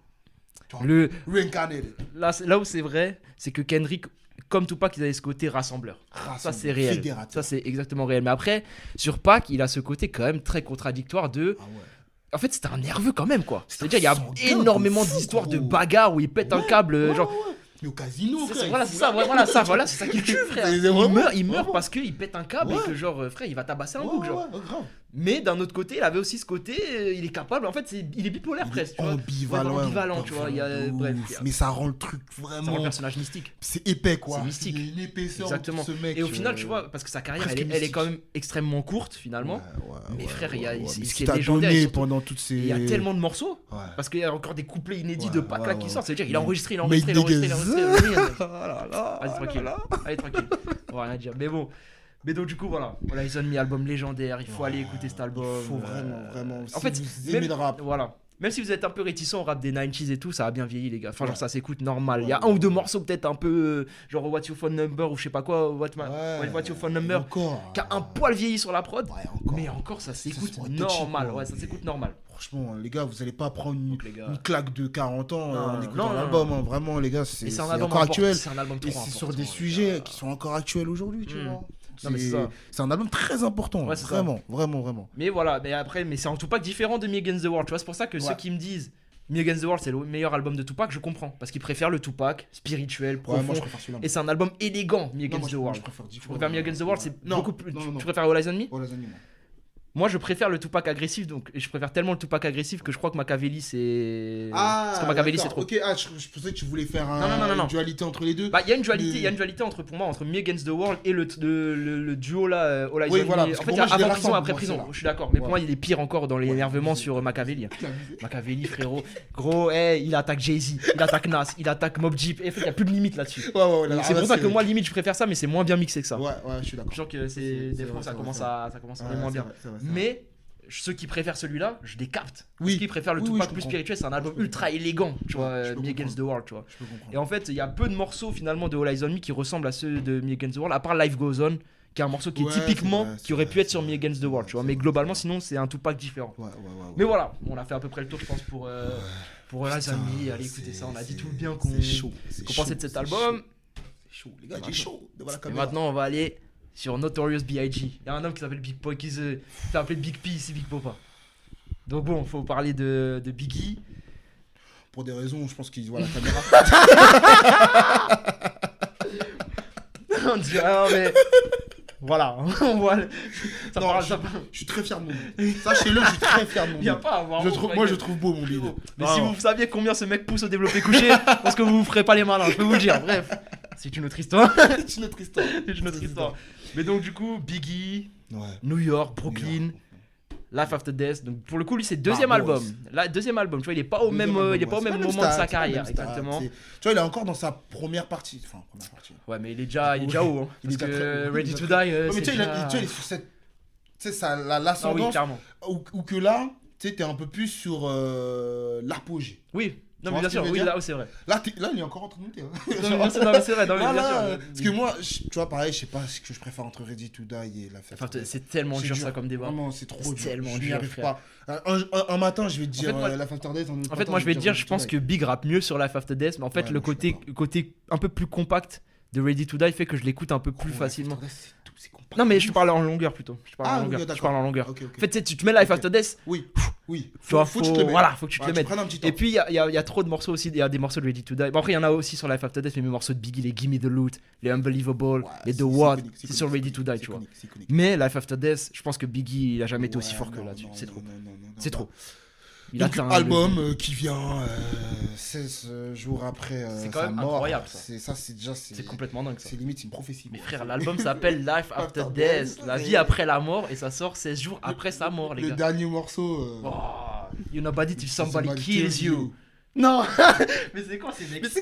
Reincarnated. Là où c'est vrai, c'est que Kendrick, comme Tupac, ils avaient ce côté rassembleur. Ça, c'est réel. Fédérateur. Ça, c'est exactement réel. Mais après, sur Pac, il a ce côté quand même très contradictoire de. Ah ouais. En fait, c'était un nerveux quand même, quoi. C'est-à-dire, il y a énormément d'histoires de bagarres où il pète un câble, genre. Mais au casino, frère. Voilà, c'est ça qui le tue, frère. Il meurt parce qu'il pète un câble et que, genre, frère, il va tabasser un bouc, genre. Grave. Mais d'un autre côté, il avait aussi ce côté, il est capable, en fait, il est bipolaire presque. Ambivalent, tu vois. Bref. Mais ça rend le truc vraiment. Ça rend le personnage mystique. C'est épais, quoi. C'est mystique. Il y a une épaisseur. Exactement. Ce mec. Et au final, tu vois, parce que sa carrière, elle est quand même extrêmement courte, finalement. Mais frère, c'est légendaire. Pendant toutes ces. Il y a tellement de morceaux. Parce qu'il y a encore des couplets inédits de Pac là qui sortent. C'est-à-dire, il a enregistré. Vas-y, tranquille. Allez, tranquille. On va rien dire. Mais donc du coup voilà, Horizon Me, album légendaire, il faut aller écouter cet album. Il faut vraiment. En fait, vous aimez le rap. Voilà. Même si vous êtes un peu réticent au rap des 90s et tout, ça a bien vieilli les gars. Enfin genre ça s'écoute normal. Il y a un ou deux morceaux peut-être un peu genre What's Your Phone Number ou je sais pas quoi, What's Your Phone Number qui a un poil vieilli sur la prod. Mais encore ça s'écoute normal. Ouais, ça s'écoute normal. Franchement, les gars, vous allez pas prendre une claque de 40 ans en écoutant l'album. Hein. Vraiment, les gars, c'est encore actuel. C'est un album trop important. Et c'est sur des sujets qui sont encore actuels aujourd'hui, tu vois. Non, mais c'est un album très important, vraiment. Mais voilà, mais c'est en tout cas différent de Me Against the World. Tu vois, c'est pour ça que ceux qui me disent Me Against the World, c'est le meilleur album de Tupac, je comprends. Parce qu'il préfère le Tupac spirituel, profond. Moi, je préfère celui-là. Et c'est un album élégant, Me Against the World. Je préfère Tu préfères Me Against the World, c'est non, beaucoup plus. non. Tu préfères All Eyes on Me? All Eyes on Me, moi. Moi, je préfère le Tupac agressif, donc et je préfère tellement le Tupac agressif que je crois que Machiavelli c'est. Parce que Machiavelli c'est trop. Ok, je pensais que tu voulais faire non. une dualité entre les deux. Bah, il y a une dualité entre pour moi entre Me Against the World et le duo là, All Eyes on Me. Voilà, en fait, il y a avant prison, après prison. Je suis d'accord, mais pour moi, il est pire encore dans l'énervement sur Machiavelli. Machiavelli, frérot, gros, il attaque Jay-Z, il attaque Nas, il attaque Mobb Deep. Et en fait, il y a plus de limite là-dessus. C'est pour ça que moi, limite, je préfère ça, mais c'est moins bien mixé que ça. Ouais, je suis d'accord. Je sens que des fois, ça commence à aller moins bien. Mais ceux qui préfèrent celui-là, je les capte. Ceux qui préfèrent le Tupac plus spirituel, c'est un album ultra élégant, tu vois, Me Against the World, tu vois. Et en fait, il y a peu de morceaux finalement de All Eyes on Me qui ressemblent à ceux de Me Against the World, à part Life Goes On, qui est un morceau qui est typiquement, qui aurait pu être sur Me Against the World, tu vois. Mais globalement, sinon, c'est un Tupac différent. Mais voilà, on a fait à peu près le tour, je pense, pour All Eyes on Me. Allez, écoutez ça, on a dit tout le bien qu'on pensait de cet album. C'est chaud, les gars, j'ai chaud devant la Et caméra. maintenant, on va aller sur Notorious B.I.G. Il y a un homme qui s'appelle Big Pop, qui s'est appelé Big P ici, Big Popa. Donc bon, faut parler de Biggie. Pour des raisons, je pense qu'il voit la caméra. On dirait, non mais... Voilà, on voit... Je suis très fier de mon bide. Sachez-le, je suis très fier de mon bide. Y a pas à voir. Moi, je trouve beau mon bide. Mais si vous saviez combien ce mec pousse au développé couché, je pense que vous vous ferez pas les malins, je peux vous le dire. Bref, c'est une autre histoire. C'est une autre histoire. Mais donc du coup, Biggie, New York, Brooklyn... Life After Death, donc pour le coup lui c'est deuxième album. Deuxième album, tu vois, il est pas au même moment de sa carrière exactement. Tu vois, il est encore dans sa première partie. Ouais, mais il est déjà haut hein. Parce que Ready to Die mais tu vois, il est sur cette l'ascendance ou que là, tu sais, t'es un peu plus sur l'apogée. Oui. Non mais bien sûr, oui, là c'est vrai. Là, il est encore en train de monter. Non mais c'est vrai, bien sûr. Parce que moi, tu vois, pareil, je sais pas ce que je préfère entre Ready to Die et la fête. C'est tellement dur ça comme débat. Vraiment, c'est trop dur. C'est tellement dur. Je n'y arrive pas. Un matin, je vais te dire Life After Death. En fait, moi je vais te dire, je pense que Big rappe mieux sur Life After Death, mais en fait, le côté un peu plus compact de Ready to Die fait que je l'écoute un peu plus facilement. Non mais je te parle en longueur plutôt. Je parle en longueur. En fait, tu mets Life After Death. Oui. Tu vois, faut que tu te le mettes. Et puis il y a trop de morceaux aussi. Il y a des morceaux de Ready to Die. Bon après il y en a aussi sur Life After Death, mais mes morceaux de Biggie, les Gimme the Loot, les Unbelievable, les The What, c'est sur Ready to Die, tu vois. Mais Life After Death, je pense que Biggie il a jamais été aussi fort que là-dessus. C'est trop. Donc album qui vient 16 jours après c'est quand sa même mort. Incroyable ça. C'est complètement dingue ça. C'est limite une prophétie. Mais frère, l'album s'appelle Life After Death, la vie après la mort, et ça sort 16 jours après sa mort, les gars. Le dernier morceau. You nobody till somebody kills you. Non. Mais c'est quoi ces mecs? Mais c'est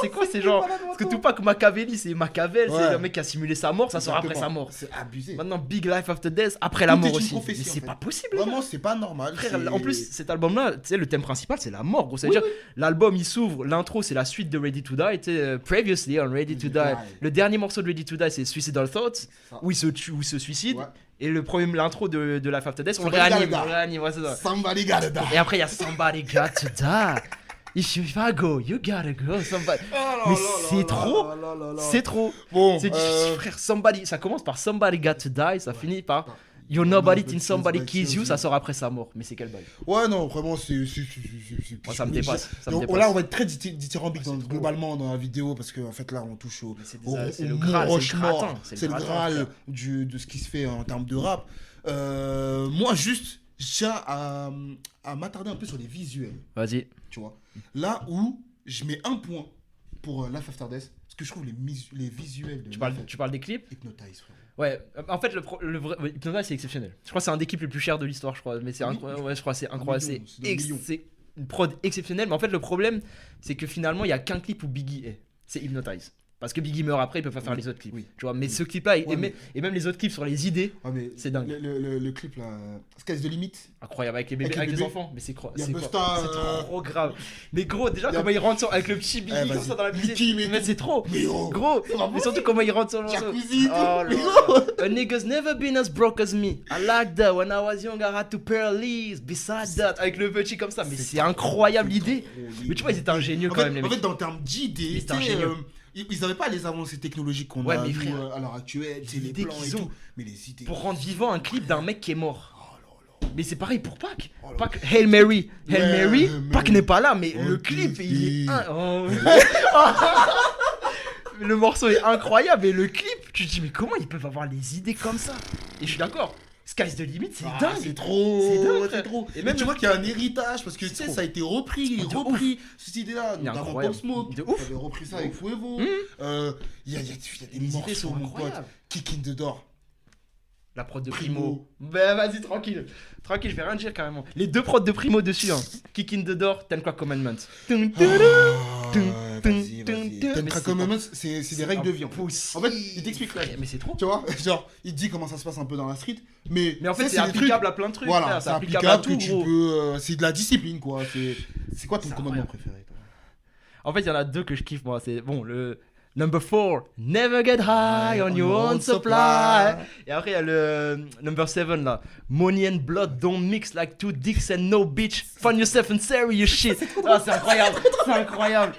quoi ces gens? Parce que Tupac Machiavelli, c'est Machiavel, c'est le mec qui a simulé sa mort, ça sort après sa mort. C'est abusé. Maintenant Big Life After Death après la mort aussi. Mais c'est pas possible. Vraiment, c'est pas normal. Frère, en plus cet album là, tu sais, le thème principal c'est la mort, gros. C'est-à-dire l'album il s'ouvre, l'intro c'est la suite de Ready to Die, tu sais, previously on Ready to Die. Le dernier morceau de Ready to Die c'est Suicidal Thoughts où il se suicide. Et l'intro de Life After Death, on le réanime, ouais, c'est ça. Somebody gotta die. Et après, il y a Somebody got to die. If you gotta go, you gotta go. Somebody. Mais c'est trop. C'est trop. Bon, c'est difficile, frère. Somebody. Ça commence par Somebody got to die, ça finit par You're nobody till somebody kills you, ça sort après sa mort. Mais c'est quel bail? Ouais, non, vraiment, c'est. Moi, ça me dépasse. Là, on va être très dithyrambique globalement dans la vidéo parce qu'en fait, là, on touche au Rochemort. C'est le Graal de ce qui se fait en termes de rap. Moi, juste, je tiens à m'attarder un peu sur les visuels. Vas-y. Tu vois, là où je mets un point pour Life After Death, parce que je trouve les visuels de. Tu parles des clips? Hypnotize, frère. Ouais, en fait, le vrai Hypnotize, c'est exceptionnel. Je crois que c'est un des clips les plus chers de l'histoire, je crois. Mais c'est incroyable. Ouais, je crois que c'est incroyable. C'est une prod exceptionnelle. Mais en fait, le problème, c'est que finalement, il n'y a qu'un clip où Biggie est. C'est Hypnotize. Parce que Biggie meurt après, il peut pas faire les autres clips. Tu vois, mais ce clip-là, et même les autres clips sur les idées, c'est dingue. Le clip là, Sky's the Limit. Incroyable, avec les enfants. Mais c'est c'est trop grave. Mais gros, déjà, comment il rentre avec le petit Biggie comme ça dans la piscine. Mais c'est trop. Gros, mais surtout comment il rentre sur le jacuzzi. A nigga's never been as broke as me. I like that. When I was young, I had to paralyze. Besides that, avec le petit comme ça. Mais c'est incroyable l'idée. Mais tu vois, ils étaient ingénieux quand même, les mecs. En fait, dans le terme d'idées, ils n'avaient pas les avancées technologiques qu'on a à l'heure actuelle, c'est les plans et tout. Mais les idées. Pour rendre vivant un clip d'un mec qui est mort. Mais c'est pareil pour Pac. Pac, Hail Mary. Pac n'est pas là, mais le clip, il est... Le morceau est incroyable et le clip, tu te dis mais comment ils peuvent avoir les idées comme ça? Et je suis d'accord. Sky's the limit, c'est dingue. C'est trop. Et même tu vois qu'il y a un héritage parce que tu sais ça a été repris cette idée-là, notamment Pop Smoke. De ouf. J'avais repris ça avec Fuevo. Il y a des morceaux mon pote. Kick in the Door. La prod de Primo. Ben vas-y, tranquille, je vais rien dire carrément. Les 2 prods de Primo dessus, hein. Kick in the Door, Ten Crack Commandments. Ten Crack Commandments, c'est des règles de vie. En fait, il t'explique. Mais c'est trop. Tu vois, genre, il te dit comment ça se passe un peu dans la street. Mais en fait, c'est applicable à plein de trucs. Voilà, c'est applicable à tout. Tu peux. C'est de la discipline, quoi. C'est quoi ton commandement préféré, toi? En fait, il y en a 2 que je kiffe, moi. C'est bon, le. Number 4, never get high on your own supply. Et après, il y a le number 7 là. Money and blood don't mix like 2 dicks and no bitch. Find yourself and serious shit. C'est incroyable.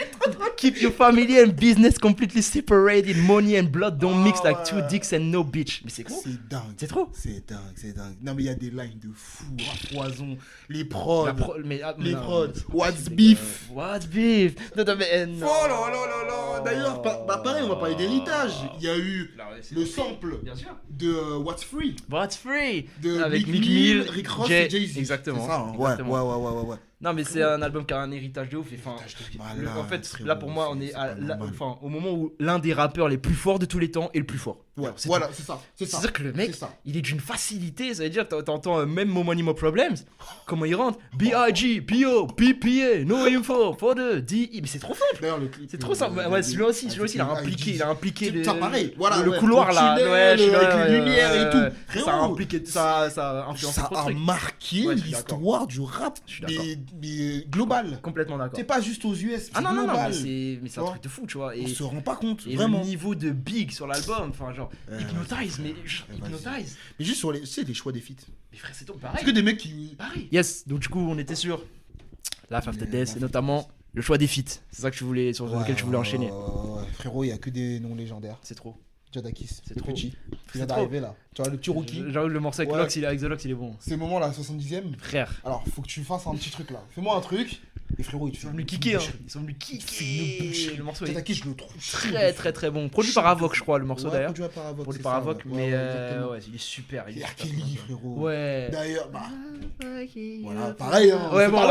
Keep your family and business completely separated. Money and blood don't mix like 2 dicks and no bitch. Mais c'est trop. C'est dingue. C'est trop. C'est dingue. Non, mais il y a des lines de fou, à foison. Les prods. Les prods. What's beef? What's beef? Non. Oh là. D'ailleurs, pareil, on va parler d'héritage. Il y a eu le sample de What's Free. Avec Meek Mill, Rick Ross et Jay-Z. Exactement. C'est ça, hein. Ouais. Non, mais c'est un album qui a un héritage de ouf. En fait, là pour moi, on est au moment où l'un des rappeurs les plus forts de tous les temps est le plus fort. Ouais, voilà, c'est ça. C'est-à-dire que le mec, il est d'une facilité. Ça veut dire, t'entends même More Money, More Problems. Comment il rentre? B.I.G., P.O., P.P.A., No Info, for the D.I. Mais c'est trop simple. D'ailleurs, le clip. C'est trop simple. Ouais, celui-là aussi, il a impliqué le couloir là. Avec les lumières et tout. Ça a impliqué, ça a influencé trop de trucs. Ça a marqué l'histoire du rap. Mais global. Complètement d'accord. C'est pas juste aux US. Ah non, mais c'est un truc de fou, tu vois. On se rend pas compte, et vraiment. Le niveau de Big sur l'album, enfin, genre, Hypnotize. Mais juste sur les choix des feats. Mais frère, c'est tout pareil. C'est que des mecs qui. Pareil. Yes, donc du coup, on était sur Life After Death, et notamment le choix des feats. C'est ça que sur lequel je voulais enchaîner. Frérot, il y a que des noms légendaires. C'est trop. Jadakis, c'est trop petit. Il vient d'arriver là. Tu vois, le petit rookie. J'avoue, le morceau avec Lox, avec The Lox, il est bon. Ces moments là, 70ème. Frère. Alors, faut que tu fasses un petit truc là. Fais-moi un truc. Et frérot, ils sont venus kicker. Ils sont venus kicker. Le morceau Jadakis, je le trouve très bon. Produit par Avoc, je crois, le morceau d'ailleurs. Produit par Avoc. Mais ouais, il est super. Il est Kelly, frérot. Ouais. D'ailleurs, voilà, pareil. Ouais, bon, non,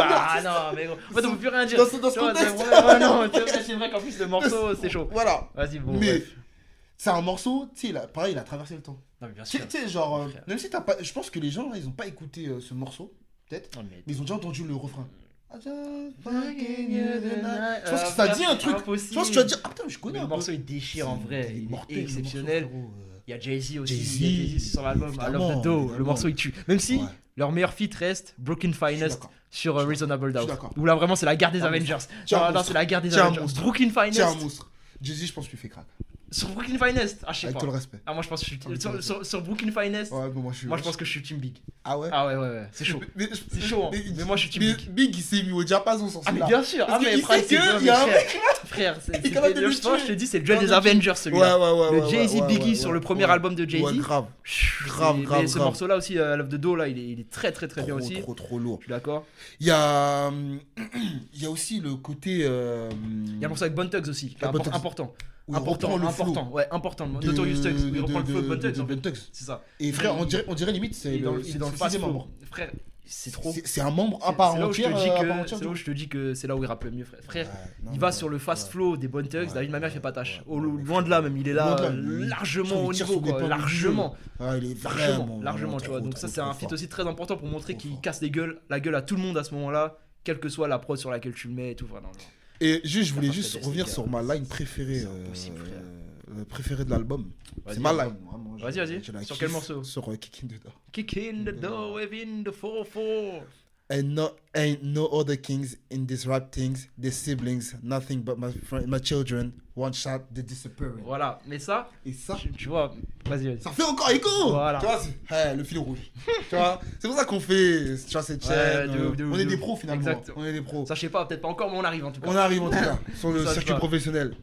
mais en fait, on peut plus rien dire. Dans ce contexte. Ouais, non, c'est vrai qu'en plus, le morceau, c'est chaud. Voilà. Vas-y, bon. Mais. C'est un morceau, tu sais, pareil, il a traversé le temps. Non, mais bien sûr. Tu sais, genre, même si t'as pas. Je pense que les gens, là, ils ont pas écouté ce morceau, peut-être. Mais ils ont déjà entendu le refrain. Je pense que ça dit un truc. Je pense que tu vas dire, ah putain, je connais. Le morceau, il déchire en vrai. Il est exceptionnel. Il y a Jay-Z aussi. Il y a Jay-Z sur l'album. I Love the Dough. Le morceau, il tue. Même si leur meilleur feat reste Broken Finest sur Reasonable Doubt. Où là, vraiment, c'est la guerre des Avengers. Non, c'est la guerre des Avengers. Broken Finest. C'est un monstre. Jay-Z, je pense qu'il fait crack. Sur Brooklyn Finest, je sais pas. Avec tout le respect. Moi je pense que je suis sur Brooklyn Finest. Ouais, bon, moi je pense que je suis Team Big. Ah ouais. C'est chaud. C'est chaud. Mais moi je suis Team Big. Big il s'est mis au diapason sur celui-là. Ah mais bien sûr. Mais frère, il y a un mec là. Frère, je te dis c'est le duel des Avengers celui-là. Ouais. Le Jay-Z Biggie sur le premier album de Jay-Z. Ouais, grave. Mais ce morceau là aussi, Love the Dough là, il est très bien aussi. Trop lourd. Je suis d'accord. Il y a aussi le côté. Il y a un morceau avec Bone Thugs aussi, important. Important. Notorious Thugs, il reprend le flow de Bone Thugs. C'est ça. Et frère, on dirait limite, c'est dans le fast membre. Frère, c'est trop. C'est un membre à part entière. C'est là où je te dis que c'est là où il rappe le mieux, frère. Il va sur le fast flow des Bone Thugs. David Mamère fait pas tâche. Loin de là même, il est là largement au niveau, quoi. Largement. Il est vraiment. Largement, tu vois. Donc ça, c'est un feat aussi très important pour montrer qu'il casse la gueule à tout le monde à ce moment-là, quelle que soit la prod sur laquelle tu le mets et tout. Vraiment. Et je voulais juste revenir sur ma line préférée de l'album. C'est ma line. Vas-y. Sur quel morceau? Sur Kick in the Door. Kick in the door within the 4-4. Ain't no other kings in these rap things. They're siblings, nothing but my children. One shot, they disappearing. Voilà, mais ça, et ça, tu vois, vas-y. Ça fait encore écho. Voilà. Tu vois, le fil rouge. Tu vois, c'est pour ça qu'on fait, tu vois, cette chaîne. On est des pros finalement. Exact. On est des pros. Ça, je sais pas, peut-être pas encore, mais on arrive en tout cas. On arrive en tout cas sur le circuit professionnel.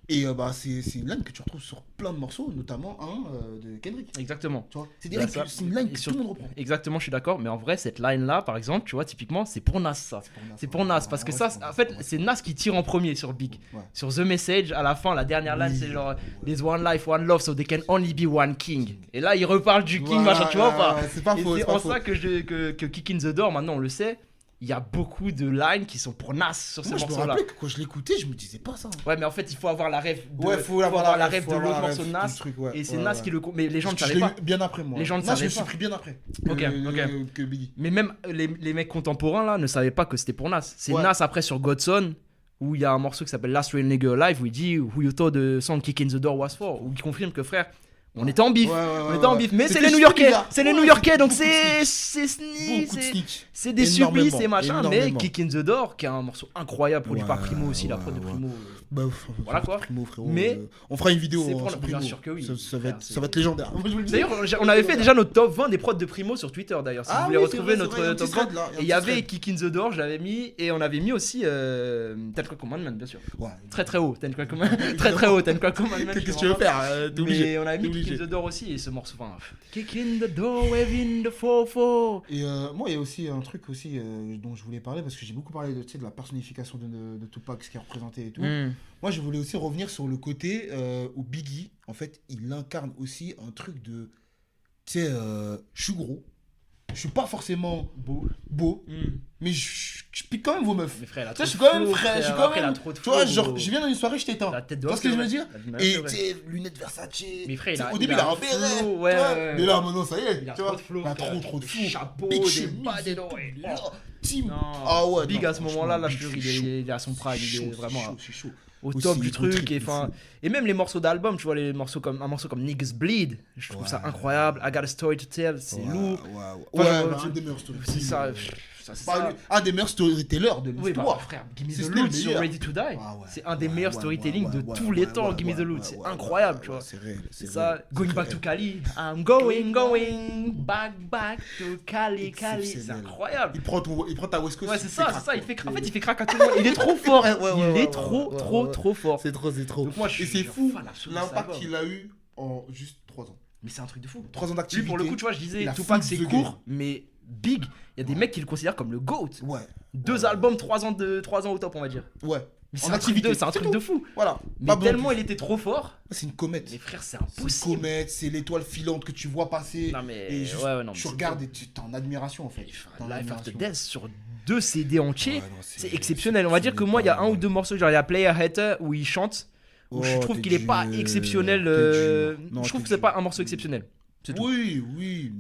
Et c'est une line que tu retrouves sur plein de morceaux, notamment un de Kendrick. Exactement. Tu vois, c'est direct, c'est une line que tout le monde reprend. Exactement, je suis d'accord. Mais en vrai, cette line-là, par exemple, tu vois, typiquement, c'est pour Nas, ça. C'est pour Nas. Parce que ça, en fait, c'est Nas qui tire en premier sur Big. Ouais. Sur The Message, à la fin, la dernière line, c'est genre There's one life, one love, so there can only be one king. Et là, il reparle du king, machin, tu vois pas. C'est pas faux. C'est en ça que Kick in the Door, maintenant, on le sait. Il y a beaucoup de lines qui sont pour Nas sur ces morceaux-là. Je me rappelais que quand je l'écoutais, je me disais pas ça. Ouais, mais en fait, il faut avoir la ref faut avoir la ref de l'autre morceau de Nas. Et c'est Nas qui le. Mais les gens ne savaient pas. Bien après moi. Les gens ne savaient pas. Je me suis pris bien après. Que Biggie. Mais même les mecs contemporains là ne savaient pas que c'était pour Nas. C'est Nas après sur Godson où il y a un morceau qui s'appelle Last Real Nigga Alive où il dit Who you thought the song Kick in the Door was for, où il confirme que frère. On était en bif, mais c'est les New-Yorkais, donc c'est sneak, c'est des subis, c'est machin, mais Kick in the Door, qui est un morceau incroyable produit par Primo aussi, la prod de Primo. Voilà quoi. Primo, frérot. Mais on fera une vidéo. Bien sûr que oui. Ça va être légendaire. D'ailleurs, on avait fait déjà notre top 20 des prods de Primo sur Twitter d'ailleurs. Si vous voulez retrouver notre top 20, il y avait Kick in the Door, je l'avais mis, et on avait mis aussi Ten Crack Commandment, bien sûr. Très très haut, Ten Crack Commandment. Très haut, Ten Crack Commandment. Qu'est-ce que tu veux faire? Mais on a mis Kick in the Door aussi, et ce morceau. Kick in the door, waving the 4-4. Et moi, il y a aussi un truc aussi dont je voulais parler, parce que j'ai beaucoup parlé de la personnification de Tupac, ce qu'il représentait et tout. Moi, je voulais aussi revenir sur le côté où Biggie, en fait, il incarne aussi un truc de... Tu sais, je suis gros, je suis pas forcément beau mais je pique quand même vos meufs. Mais frère, je suis quand même frais, je suis quand même... Tu vois, genre, je viens dans une soirée, je t'éteins. Tu vois ce que je veux dire? Et tu sais, lunettes Versace. Mais frère, au début, il a un béret. Mais là, maintenant, ça y est. Il a trop de flow. Il a trop de flow. Chapeau, des bas des dents. Team. Ah ouais. Big à ce moment-là, je te dis, il est à son prime. Il est vraiment au top du truc. Et même les morceaux d'album, tu vois, un morceau comme Niggas Bleed, je trouve ça incroyable. I Got a Story to Tell, c'est lourd. Un des meilleurs storytellers. C'est ça. Un des meilleurs storytellers de l'histoire. Frère, Gimme the Loot sur Ready to Die, c'est un des meilleurs storytelling de tous les temps. Gimme the Loot, c'est incroyable, tu vois. C'est ça. Going back to Cali, I'm going back to Cali. C'est incroyable. Il prend ta West Coast. Ouais, c'est ça. En fait, il fait crack à tout le monde. Il est trop fort. Il est trop fort. C'est trop. Donc moi, et c'est fou l'impact qu'il a eu en juste 3 ans. Mais c'est un truc de fou. 3 ans d'activité. Lui, pour le coup, tu vois, je disais, Tupac, c'est court, mais Big, il y a des mecs qui le considèrent comme le GOAT. Ouais. 2 albums, 3 ans au top, on va dire. Ouais. Mais c'est un truc de fou. Voilà. Mais tellement il était trop fort. C'est une comète. Mais frère, c'est impossible. C'est une comète, c'est l'étoile filante que tu vois passer. Non mais et juste, tu regardes et tu es en admiration en fait. Life After Death sur 2 CD entiers, c'est exceptionnel. On va dire que moi, il y a un ou deux morceaux, genre il y a Player Hater où il chante. Je trouve qu'il est pas exceptionnel. Je trouve que c'est pas un morceau exceptionnel. Oui.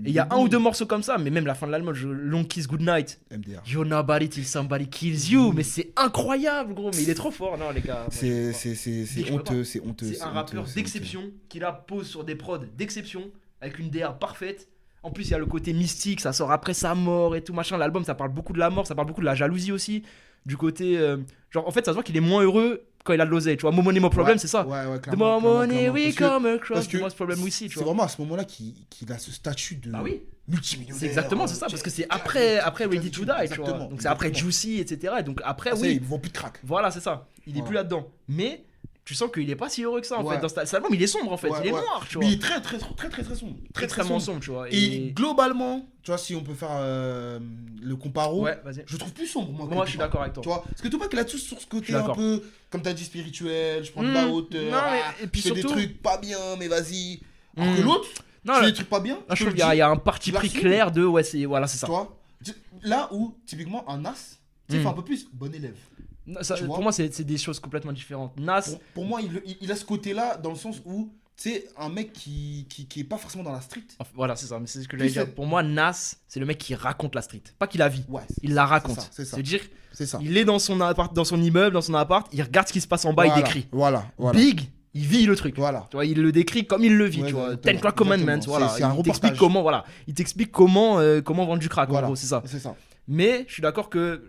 Et il y a un ou deux morceaux comme ça, mais même la fin de l'album, Long Kiss Goodnight. MDR. You're nobody till somebody kills you. Mais c'est incroyable, gros. Mais il est trop fort, non, les gars. C'est honteux. C'est un rappeur d'exception qui la pose sur des prods d'exception, avec une DA parfaite. En plus, il y a le côté mystique, ça sort après sa mort et tout machin. L'album, ça parle beaucoup de la mort, ça parle beaucoup de la jalousie aussi. Du côté. Genre, en fait, ça se voit qu'il est moins heureux quand il a de l'oseille, tu vois. More money, more problem, c'est ça. The more money we come across, the more problem we see, tu vois. C'est vraiment à ce moment-là qu'il a ce statut de multimillionnaire. C'est exactement, c'est ça, parce que c'est après Ready to Die, tu vois. Donc c'est après Juicy, etc. Et donc après, ils vont plus de crack. Voilà, c'est ça. Il est plus là-dedans. Mais tu sens qu'il est pas si heureux que ça, en fait. Dans cet album, il est sombre, en fait. Il est noir, tu vois. Mais il est très sombre. Extrêmement sombre, tu vois. Et globalement, tu vois, si on peut faire le comparo, je trouve plus sombre, moi je suis d'accord avec toi. Tu vois, parce que Tupac, il a tout sur ce côté un peu, comme t'as dit, spirituel, je prends de la hauteur, et puis je fais surtout... des trucs pas bien, mais vas-y. Alors que l'autre, tu fais des trucs pas bien. Je trouve qu'il y a un parti pris clair de, voilà, c'est ça. Tu vois, là où, typiquement, un Nas, tu fait un peu plus bon élève. Pour moi, c'est des choses complètement différentes. Nas. Pour moi, il a ce côté-là dans le sens où c'est un mec qui est pas forcément dans la street. Voilà, c'est ça. Mais c'est ce que j'allais dire. Pour moi, Nas, c'est le mec qui raconte la street. Pas qu'il la vit. Il la raconte. C'est-à-dire, il est dans son appart, dans son immeuble, dans son appart. Il regarde ce qui se passe en bas. Il décrit. Voilà. Big. Il vit le truc. Tu vois, il le décrit comme il le vit. Tu vois. Ten Crack Commandments. Voilà. C'est un reportage. Il t'explique comment vendre du crack. En gros, c'est ça. C'est ça. Mais je suis d'accord que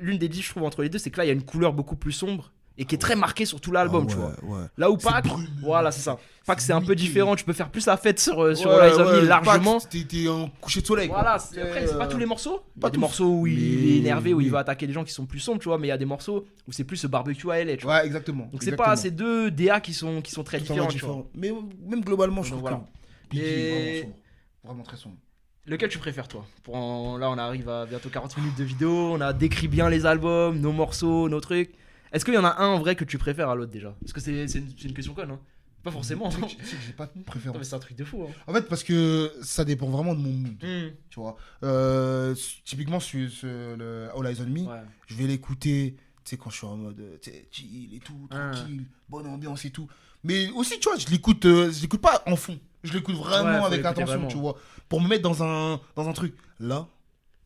l'une des différences, je trouve, entre les deux, c'est que là, il y a une couleur beaucoup plus sombre. et qui est très marqué sur tout l'album, tu vois. Là où Pac, voilà, c'est ça. Pac, c'est un peu différent, tu peux faire plus la fête sur All Eyes on Me largement. T'es en coucher de soleil. Voilà, après, c'est pas tous les morceaux. Il y a des morceaux où il est énervé, où il va attaquer des gens qui sont plus sombres, tu vois, mais il y a des morceaux où c'est plus ce barbecue à LA, tu vois. Ouais, exactement. Donc c'est pas ces deux DA qui sont très différents, tu vois. Mais même globalement, je trouve voilà. Et... vraiment très sombre. Lequel tu préfères, toi? Là, on arrive à bientôt 40 minutes de vidéo, on a décrit bien les albums, nos morceaux, nos trucs. Est-ce qu'il y en a un en vrai que tu préfères à l'autre déjà? Parce que c'est une question conne, hein. Pas forcément. Tu sais que j'ai pas de préférence. Non, mais c'est un truc de fou. Hein. En fait, parce que ça dépend vraiment de mon mood. Tu vois. Typiquement, sur le All Eyes on Me, je vais l'écouter, tu sais, quand je suis en mode chill et tout, tranquille, bonne ambiance et tout. Mais aussi, tu vois, je l'écoute pas en fond. Je l'écoute vraiment avec attention, tu vois. Pour me mettre dans un truc. Là,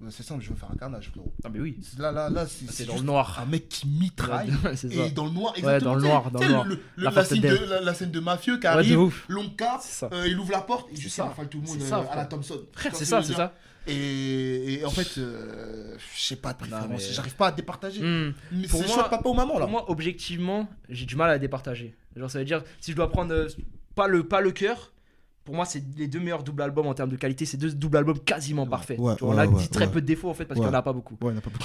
c'est simple, je veux faire un carnage, frérot. Ah, mais oui. Là, c'est dans le noir. Un mec qui mitraille. C'est et ça. dans le noir, exactement. Ouais, dans le noir. La scène de mafieux qui arrive, long cap, il ouvre la porte, et juste il rafale tout le monde à la Thompson. Frère, c'est ça. Et en fait, je sais pas de préférence, j'arrive pas à départager. Mais pour c'est moi, choix de papa ou maman là. Pour moi, objectivement, j'ai du mal à départager. Genre, ça veut dire, si je dois prendre pas le cœur, pour moi, c'est les deux meilleurs doubles albums en termes de qualité. C'est deux doubles albums quasiment parfaits. On a dit très peu de défauts en fait, parce qu'il n'y en a pas beaucoup.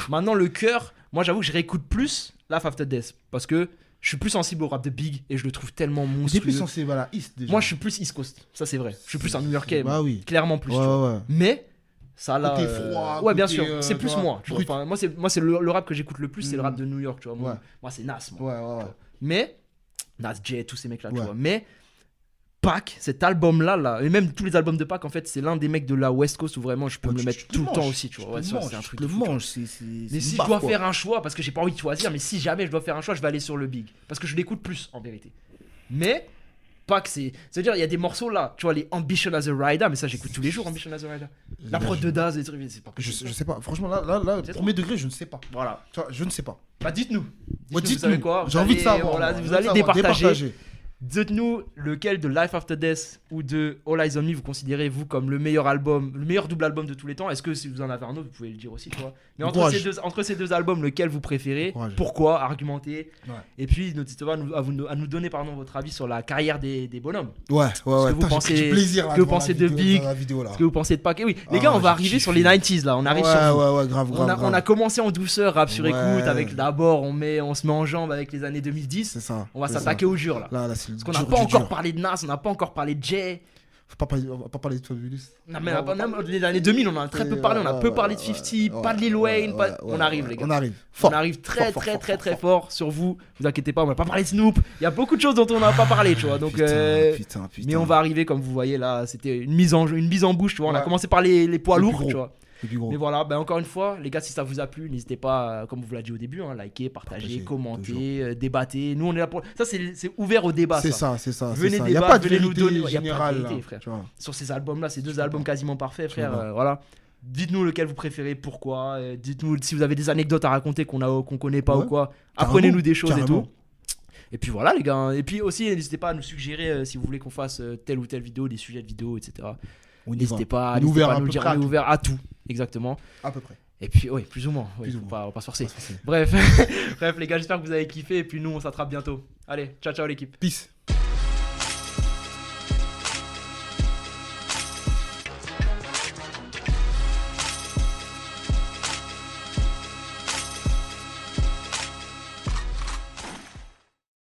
Maintenant, le cœur, moi j'avoue que je réécoute plus Life After Death parce que je suis plus sensible au rap de Big et je le trouve tellement monstrueux. Plus sensible à la East déjà. Moi, je suis plus East Coast, ça c'est vrai. Je suis plus un New-Yorkais, clairement plus. Ouais. Mais ça là, côté froid, ouais, bien sûr, c'est plus moi. Tu vois. Enfin, moi, c'est le rap que j'écoute le plus, c'est le rap de New York, tu vois. Moi, c'est Nas. Ouais. Mais Nas J, tous ces mecs-là, tu vois. Mais Pac, cet album-là, et même tous les albums de Pac, en fait, c'est l'un des mecs de la West Coast où vraiment je peux me le mettre tout le temps aussi, tu vois. C'est un truc de fou. Mais si je dois faire un choix, parce que j'ai pas envie de choisir, mais si jamais je dois faire un choix, je vais aller sur le Big. Parce que je l'écoute plus, en vérité. Mais Pac, c'est-à-dire, il y a des morceaux là, tu vois, les Ambition as a Rider, mais ça, j'écoute tous les jours, Ambition as a Rider. La prod de Daz, c'est pas possible. Je sais pas, franchement, là, premier degré, je ne sais pas. Voilà. Tu vois, je ne sais pas. Bah, dites-nous. Vous savez quoi, j'ai envie de savoir. Vous allez départager. Dites-nous lequel de Life After Death ou de All Eyes on Me vous considérez vous comme le meilleur album, le meilleur double album de tous les temps. Est-ce que si vous en avez un autre, vous pouvez le dire aussi, tu vois. Mais entre ces deux albums, lequel vous préférez, pourquoi, argumentez. Et puis n'hésitez pas à nous donner votre avis sur la carrière des bonhommes. Ouais. Ce que vous pensez de Big, ce que vous pensez de Pac. Oui, les gars, on va arriver sur les 90s là. On arrive sur. Grave. On a commencé en douceur, rap sur écoute, avec d'abord on se met en jambe avec les années 2010. C'est ça. On va s'attaquer au jure là. Parce qu'on n'a pas encore parlé de Nas, on n'a pas encore parlé de Jay. On va pas parler de Fabulous. Non, mais les années 2000, on en a très peu parlé. On a peu parlé de 50, pas de Lil Wayne. On arrive, les gars. On arrive fort. On arrive très fort sur vous. Vous inquiétez pas, on va pas parler de Snoop. Il y a beaucoup de choses dont on n'a pas parlé, tu vois. Donc, putain. Mais on va arriver, comme vous voyez là. C'était une mise en bouche, tu vois. On a commencé par les poids lourds, tu vois. Mais voilà, encore une fois, les gars, si ça vous a plu, n'hésitez pas, comme vous l'avez dit au début, liker, partager, commenter, débattez. Nous, on est là pour. Ça, c'est ouvert au débat. C'est ça. Venez débattre, il n'y a pas de venez nous donner. Il n'y a pas de vérité, frère. Sur ces albums-là, ces deux albums quasiment parfaits, frère. Voilà. Dites-nous lequel vous préférez, pourquoi. Dites-nous si vous avez des anecdotes à raconter qu'on connaît pas ou quoi. Apprenez-nous des choses et tout. Et puis voilà, les gars. Et puis aussi, n'hésitez pas à nous suggérer si vous voulez qu'on fasse telle ou telle vidéo, des sujets de vidéo, etc. N'hésitez pas à nous dire, on est ouvert à tout. Exactement. À peu près. Et puis, oui, plus ou moins. On va pas se forcer. Bref, les gars, j'espère que vous avez kiffé. Et puis nous, on s'attrape bientôt. Allez, ciao l'équipe. Peace.